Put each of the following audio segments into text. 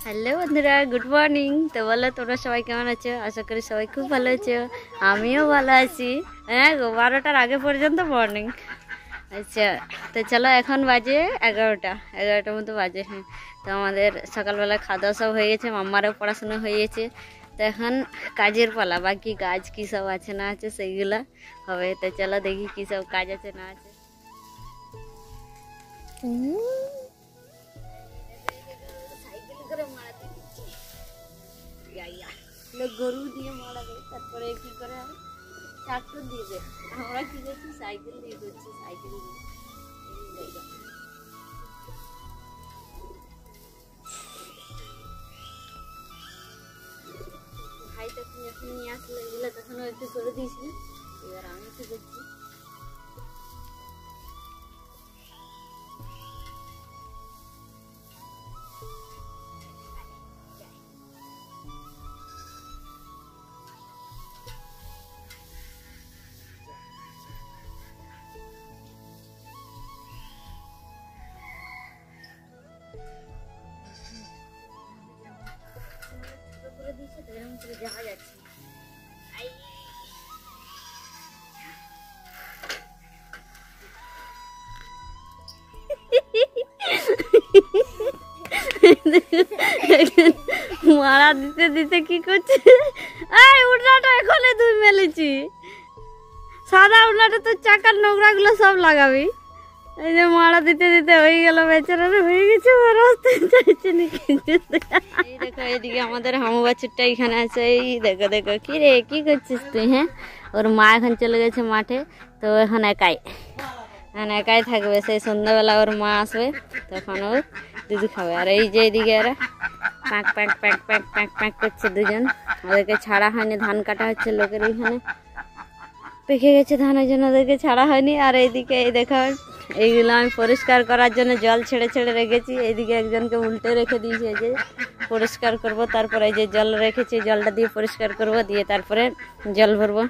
Hello বন্ধুরা, good morning. তো বলো তোমরা সবাই কেমন আছো? আশা করি সবাই খুব ভালো আছো, আমিও ভালো আছি। হ্যাঁ গো, 12টার আগে পর্যন্ত মর্নিং। আচ্ছা, তো চলো এখন বাজে 11টার মতো বাজে। হ্যাঁ, তো আমাদের সকালবেলা খাওয়া দাওয়া সব হয়ে গেছে, মাম্মারও পড়াশোনা হয়ে গেছে। তো এখন কাজের পালা, বাকি কাজ কী সব আছে না আছে সেইগুলা হবে। তো চলো দেখি কী সব কাজ আছে না আছে। গরু দিয়ে মারাবে, তারপরে কি করে ট্রাক্টর দিয়ে দেয়। আমরা কি করছি, সাইকেল দিয়ে করছি, সাইকেল দিয়ে। ভাই তখন যখন নিয়ে আসলো এগুলো তখন একটু করে দিয়েছিল, এবার আমি কি করছি করে দিয়েছে, তো এরকম করে দেখা যাচ্ছে। মারা দিতে দিতে কি করছে, এই উড়নাটা এখনই ধুই মেলেছি। সাদা উড়নাটা তো চাকার নোংরা গুলো সব লাগাবি। এই যে মারা দিতে দিতে হয়ে গেল, বেচারা হয়ে গেছে, রাস্তা চাইছে নাকি। এই দেখো এইদিকে আমাদের হামু বাছুরটা এখানে আছে। এই দেখো দেখো, কি রে কি করছিস তুই? হ্যাঁ, ওর মা এখন চলে গেছে মাঠে, তো এখন একাই থাকবে। সেই সন্ধ্যাবেলা ওর মা আসবে, তখন ও দুধ খাবে। আর এই যে এইদিকে এরা প্যাঁক প্যাঁক প্যাঁক প্যাঁক প্যাঁক প্যাঁক করছে দুজন। ওদেরকে ছাড়া হয়নি, ধান কাটা হচ্ছে লোকের এইখানে, পেকে গেছে ধানের জন্য ওদেরকে ছাড়া হয়নি। আর এইদিকে এই দেখো, এইগুলো আমি পরিষ্কার করার জন্য জল ছেড়ে ছেড়ে রেখেছি। এইদিকে একজনকে উল্টে রেখে দিয়েছি, এই যে পরিষ্কার করব। তারপরে এই যে জল রেখেছি, জলটা দিয়ে পরিষ্কার করব, দিয়ে তারপরে জল ভরবো।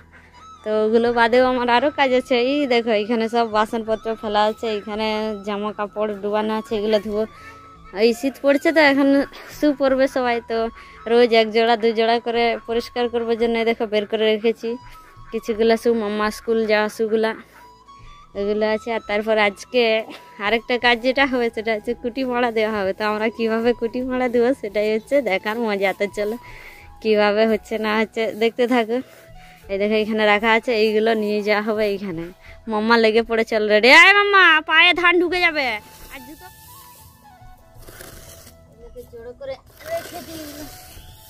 তো ওগুলো বাদেও আমার আরও কাজ আছে। এই দেখো এখানে সব বাসনপত্র ফেলা আছে, এখানে জামা কাপড় ডুবানো আছে, এগুলো ধুবো। এই শীত পড়ছে তো এখন শু পরবে সবাই, তো রোজ এক জোড়া দু জোড়া করে পরিষ্কার করবার জন্য দেখো বের করে রেখেছি। কিছুগুলা শু মাম্মা স্কুল যাওয়া শুগুলা ওইগুলো আছে। আর তারপর আজকে আরেকটা কাজ যেটা হবে সেটা হচ্ছে কুটি মারা দেওয়া হবে। তো আমরা কীভাবে কুটি মারা দেবো সেটাই হচ্ছে দেখার মজা। তো চলো কীভাবে হচ্ছে না হচ্ছে দেখতে থাকো। এই দেখো এখানে রাখা আছে, এইগুলো নিয়ে যাওয়া হবে এইখানে। মাম্মা লেগে পড়েছে অলরেডি। আয় মাম্মা, পায়ে ধান ঢুকে যাবে। আর জুতো জোড়ো করে রেখে দিই,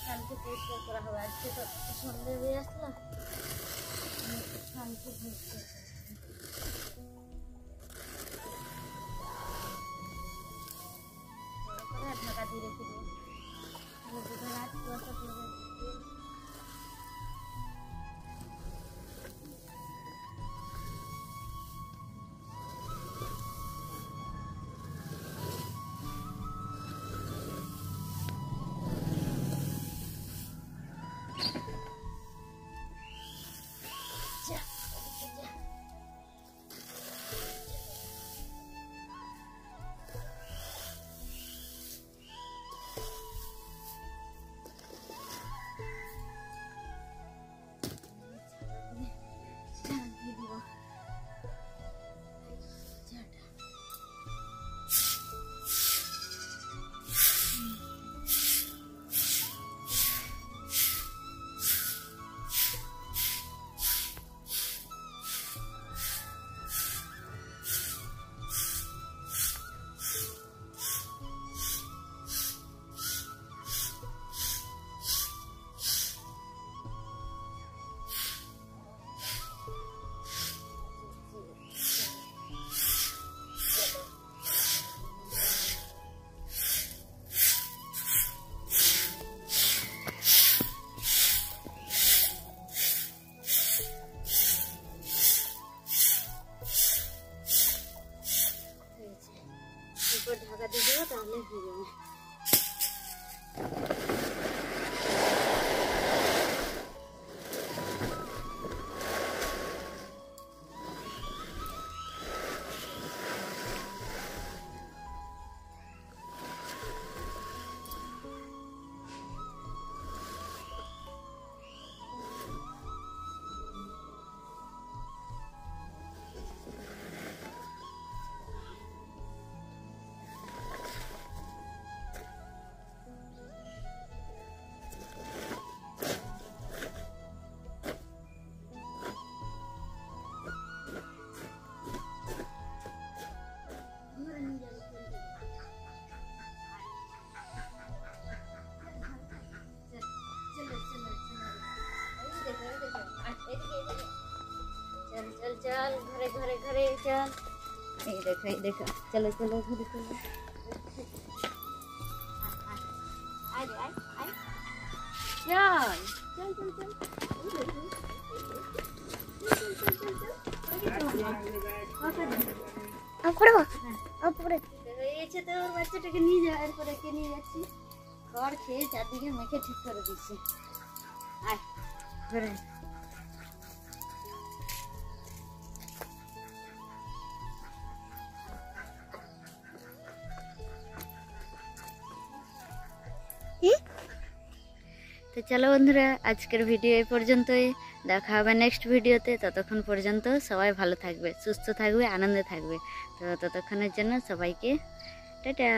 কালকে পরিষ্কার করা হবে। আজকে তো সন্ধ্যে হয়ে আসলো, কালকে পরিষ্কার ঢাকা দিয়ে রেখে দিই। রাত কুয়াশা পড়বে। चल ये देखो चलो चलो घर चलो चल चल चल তো বাচ্চাটাকে নিয়ে যাওয়ার এরপরে কে নিয়ে যাচ্ছি খড় খেয়ে চারদিকে মেখে ঠিক করে দিচ্ছি আয় ঘরে তো চলো বন্ধুরা আজকের ভিডিও এই পর্যন্তই দেখা হবে নেক্সট ভিডিওতে ততক্ষণ পর্যন্ত সবাই ভালো থাকবে সুস্থ থাকবে আনন্দে থাকবে তো ততক্ষণের জন্য সবাইকে টাটা।